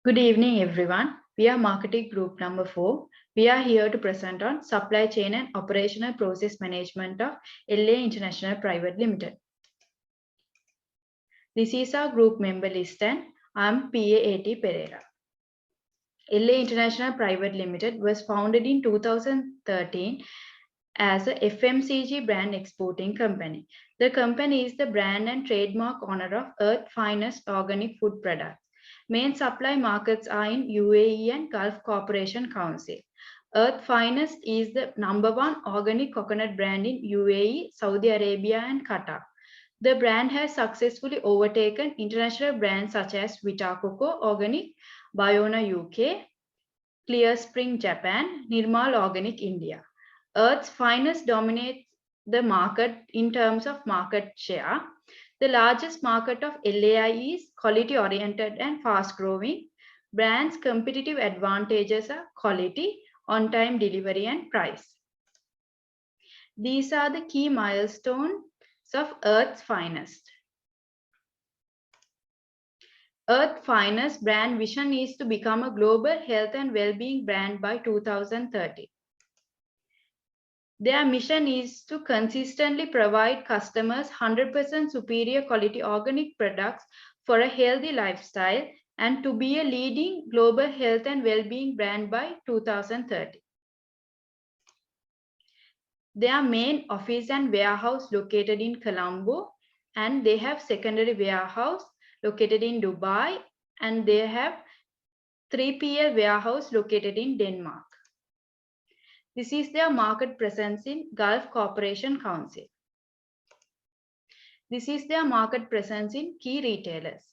Good evening, everyone. We are marketing group number 4. We are here to present on supply chain and operational process management of LA International Private Limited. This is our group member list and I am PAAT Pereira. LA International Private Limited was founded in 2013 as a FMCG brand exporting company. The company is the brand and trademark owner of Earth's Finest organic food products. Main supply markets are in UAE and Gulf Cooperation Council. Earth's Finest is the #1 organic coconut brand in UAE, Saudi Arabia and Qatar. The brand has successfully overtaken international brands such as Vita Coco Organic, Biona UK, Clear Spring Japan, Nirmal Organic India. Earth's Finest dominates the market in terms of market share. The largest market of LAI is quality-oriented and fast-growing. Brands' competitive advantages are quality, on-time delivery, and price. These are the key milestones of Earth's Finest. Earth's Finest brand vision is to become a global health and well-being brand by 2030. Their mission is to consistently provide customers 100% superior quality organic products for a healthy lifestyle and to be a leading global health and well-being brand by 2030. Their main office and warehouse located in Colombo, and they have secondary warehouse located in Dubai, and they have 3PL warehouse located in Denmark. This is their market presence in Gulf Cooperation Council. This is their market presence in key retailers.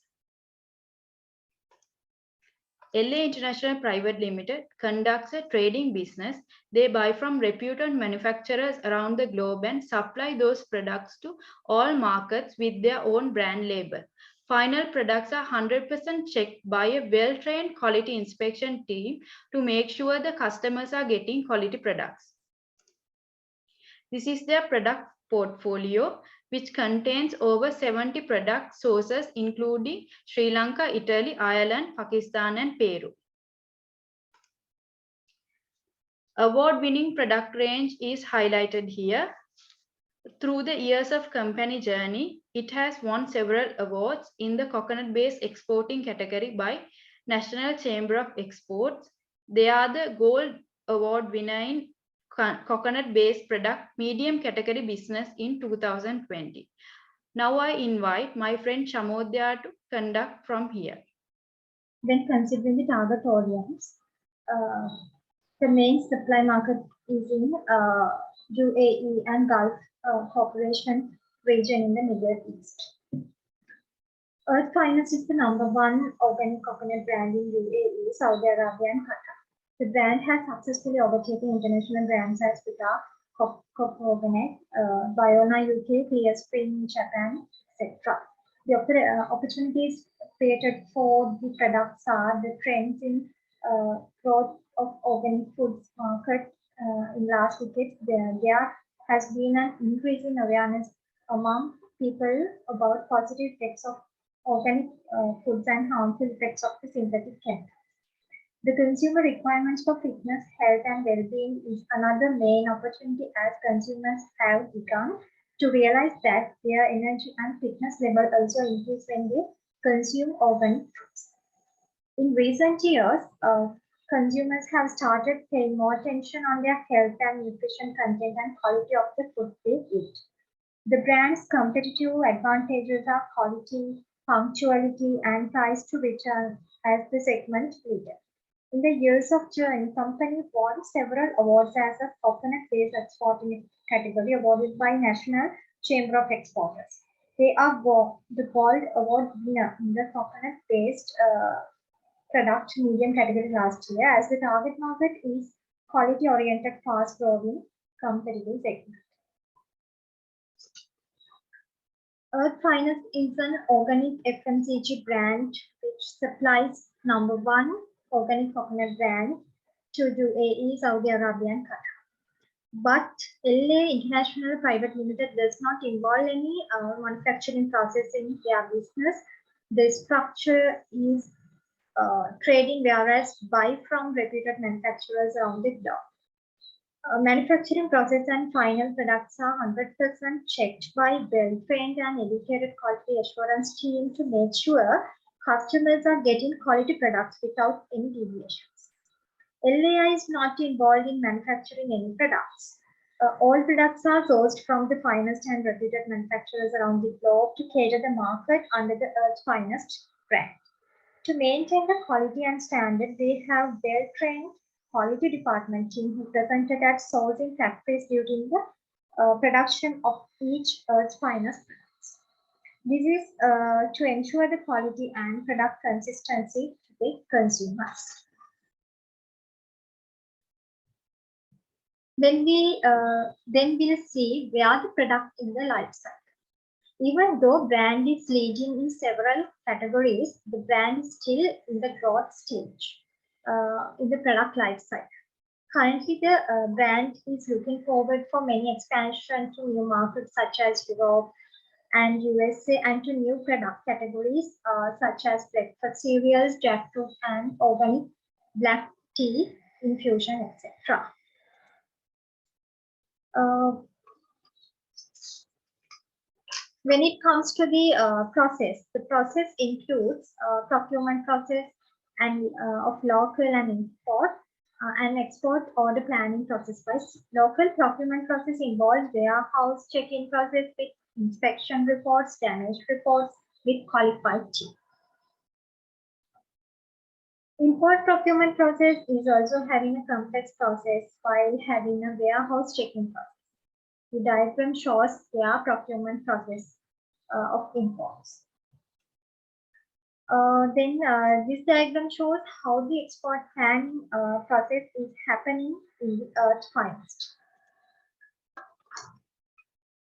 LA International Private Limited conducts a trading business. They buy from reputed manufacturers around the globe and supply those products to all markets with their own brand label. Final products are 100% checked by a well-trained quality inspection team to make sure the customers are getting quality products. This is their product portfolio, which contains over 70 product sources, including Sri Lanka, Italy, Ireland, Pakistan, and Peru. Award-winning product range is highlighted here. Through the years of company journey, it has won several awards in the coconut-based exporting category by National Chamber of Exports. They are the Gold Award winner in coconut-based product medium category business in 2020. Now I invite my friend Shamodya to conduct from here. When considering the target audience, the main supply market is in UAE and Gulf Cooperation region in the Middle East. Earth's Finest is the #1 organic coconut brand in UAE, Saudi Arabia, and Qatar. The brand has successfully overtaken international brands as Vita Coco Organic, Biona UK, Clear Spring Japan, etc. The opportunities created for the products are the trends in growth of organic foods market in last decades. There has been an increase in awareness among people about positive effects of organic foods and harmful effects of the synthetic chemicals. The consumer requirements for fitness, health, and well-being is another main opportunity as consumers have begun to realize that their energy and fitness level also increase when they consume organic foods. In recent years, consumers have started paying more attention on their health and nutrition content and quality of the food they eat. The brand's competitive advantages are quality, punctuality, and price to return as the segment leader. In the years of journey, company won several awards as a coconut-based exporting category awarded by National Chamber of Exporters. They are the Gold Award winner in the coconut-based product medium category last year, as the target market is quality-oriented, fast-growing, competitive segment. Earth's Finest is an organic FMCG brand which supplies #1 organic coconut brand to UAE, Saudi Arabia, and Qatar. But LA International Private Limited does not involve any manufacturing process in their business. The structure is trading, whereas buy from reputed manufacturers around the globe. Manufacturing process and final products are 100% checked by well-trained and educated quality assurance team to make sure customers are getting quality products without any deviations. LAI is not involved in manufacturing any products. All products are sourced from the finest and reputed manufacturers around the globe to cater the market under the Earth's Finest brand. To maintain the quality and standard, they have well-trained quality department team who presented at sourcing factories during the production of each Earth's Finest products. This is to ensure the quality and product consistency to the consumers. Then we'll see where the product in the life cycle. Even though brand is leading in several categories, the brand is still in the growth stage in the product life cycle. Currently, the brand is looking forward for many expansion to new markets such as Europe and USA and to new product categories such as breakfast cereals, jackfruit and organic black tea infusion, etc. When it comes to the process includes procurement process and of local and import and export order planning process. Local procurement process involves warehouse check-in process with inspection reports, damage reports with qualified team. Import procurement process is also having a complex process while having a warehouse check-in process. The diagram shows their procurement process of imports. This diagram shows how the export planning process is happening in the Earth's Finest.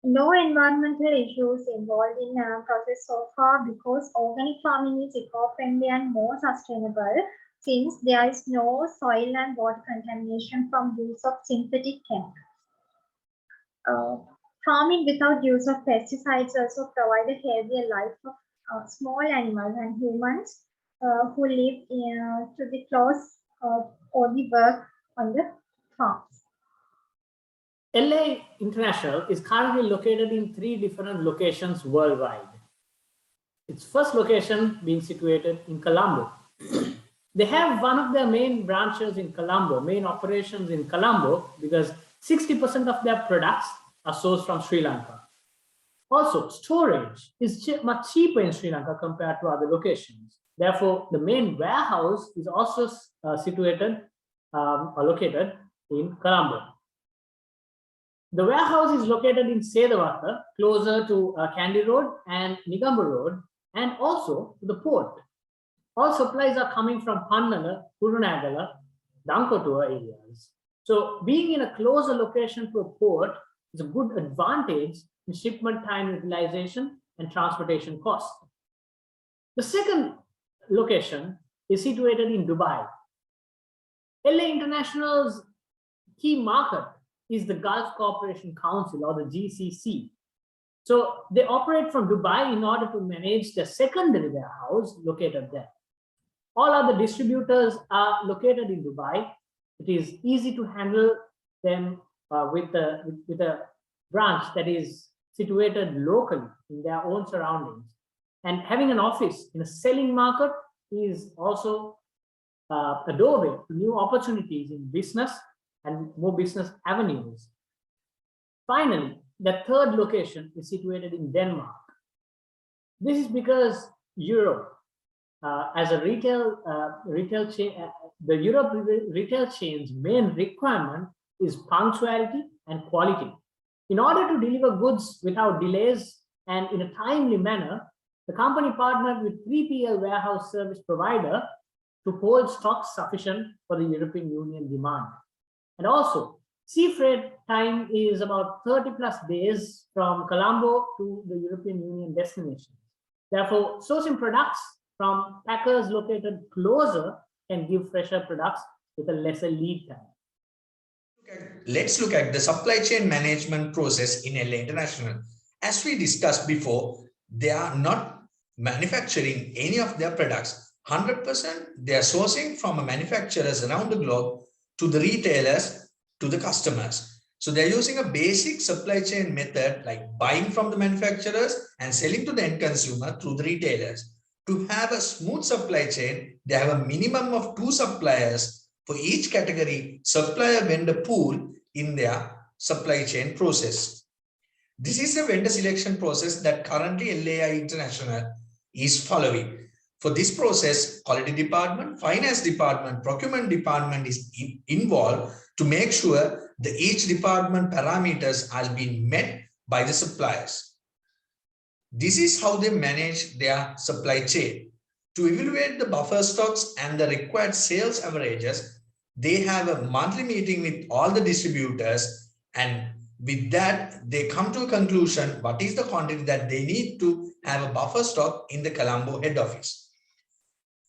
No environmental issues involved in the process so far because organic farming is eco-friendly and more sustainable since there is no soil and water contamination from use of synthetic chemicals. Farming without use of pesticides also provide a healthier life of small animals and humans who live to the close or the work on the farms. LA International is currently located in 3 different locations worldwide. Its first location being situated in Colombo. They have one of their main branches in Colombo, main operations in Colombo, because 60% of their products are sourced from Sri Lanka. Also, storage is much cheaper in Sri Lanka compared to other locations. Therefore, the main warehouse is also situated or located in Colombo. The warehouse is located in Sedawaka, closer to Kandy Road and Negombo Road, and also to the port. All supplies are coming from Pannala, Kurunagala, Dankotua areas. So being in a closer location to a port is a good advantage in shipment time utilization and transportation costs. The second location is situated in Dubai. LA International's key market is the Gulf Cooperation Council or the GCC. So they operate from Dubai in order to manage the secondary warehouse located there. All other distributors are located in Dubai. It is easy to handle them with a branch that is situated locally in their own surroundings. And having an office in a selling market is also a doorway to new opportunities in business and more business avenues. Finally, the third location is situated in Denmark. This is because Europe, as a retail chain, the Europe retail chain's main requirement is punctuality and quality. In order to deliver goods without delays and in a timely manner, the company partnered with 3PL warehouse service provider to hold stocks sufficient for the European Union demand. And also, sea freight time is about 30+ days from Colombo to the European Union destination. Therefore, sourcing products from packers located closer can give fresher products with a lesser lead time. Let's look at the supply chain management process in LA International. As we discussed before, they are not manufacturing any of their products. 100% they are sourcing from manufacturers around the globe to the retailers, to the customers. So they're using a basic supply chain method like buying from the manufacturers and selling to the end consumer through the retailers. To have a smooth supply chain, they have a minimum of 2 suppliers for each category supplier vendor pool in their supply chain process. This is a vendor selection process that currently LAI International is following. For this process, quality department, finance department, procurement department is involved to make sure that each department parameters are being met by the suppliers. This is how they manage their supply chain. To evaluate the buffer stocks and the required sales averages, they have a monthly meeting with all the distributors, and with that, they come to a conclusion what is the quantity that they need to have a buffer stock in the Colombo head office.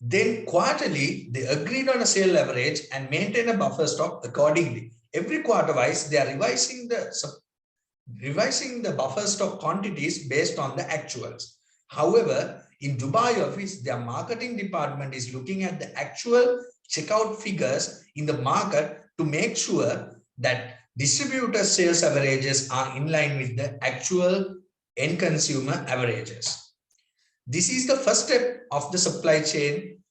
Then quarterly, they agreed on a sale average and maintain a buffer stock accordingly. Every quarter wise, they are revising the buffer stock quantities based on the actuals. However, in Dubai office, their marketing department is looking at the actual checkout figures in the market to make sure that distributor sales averages are in line with the actual end consumer averages. This is the first step of the supply chain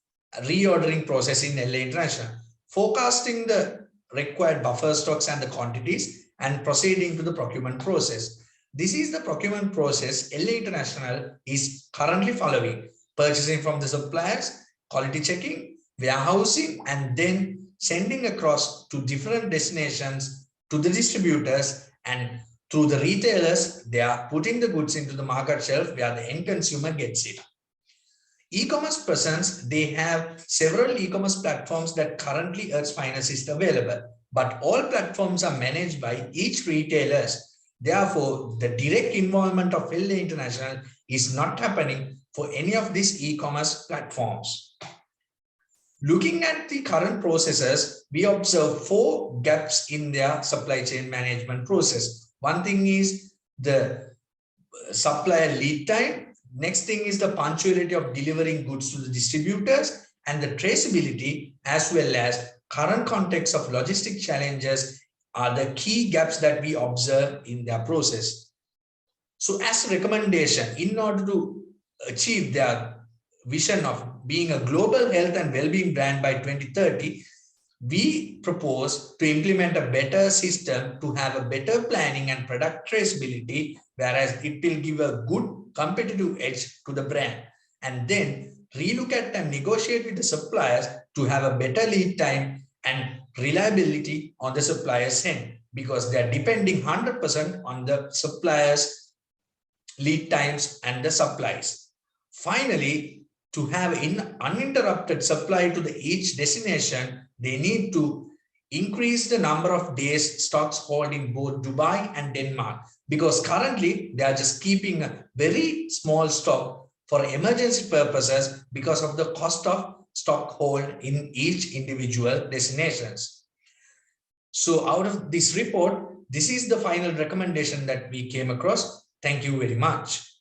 reordering process in LA International, forecasting the required buffer stocks and the quantities and proceeding to the procurement process. This is the procurement process LA International is currently following: purchasing from the suppliers, quality checking, warehousing, and then sending across to different destinations to the distributors, and through the retailers, they are putting the goods into the market shelf where the end consumer gets it. E-commerce presence, they have several e-commerce platforms that currently Earth's Finest is available, but all platforms are managed by each retailers. Therefore, the direct involvement of LA International is not happening for any of these e-commerce platforms. Looking at the current processes, we observe 4 gaps in their supply chain management process. One thing is the supplier lead time. Next thing is the punctuality of delivering goods to the distributors, and the traceability, as well as current context of logistic challenges are the key gaps that we observe in their process. So as a recommendation, in order to achieve their vision of being a global health and well-being brand by 2030, we propose to implement a better system to have a better planning and product traceability, whereas it will give a good competitive edge to the brand. And then relook at and negotiate with the suppliers to have a better lead time and reliability on the supplier's end, because they are depending 100% on the suppliers' lead times and the supplies. Finally, to have uninterrupted supply to each destination, they need to increase the number of days stocks hold in both Dubai and Denmark, because currently they are just keeping a very small stock for emergency purposes because of the cost of stock hold in each individual destinations. So out of this report, this is the final recommendation that we came across. Thank you very much.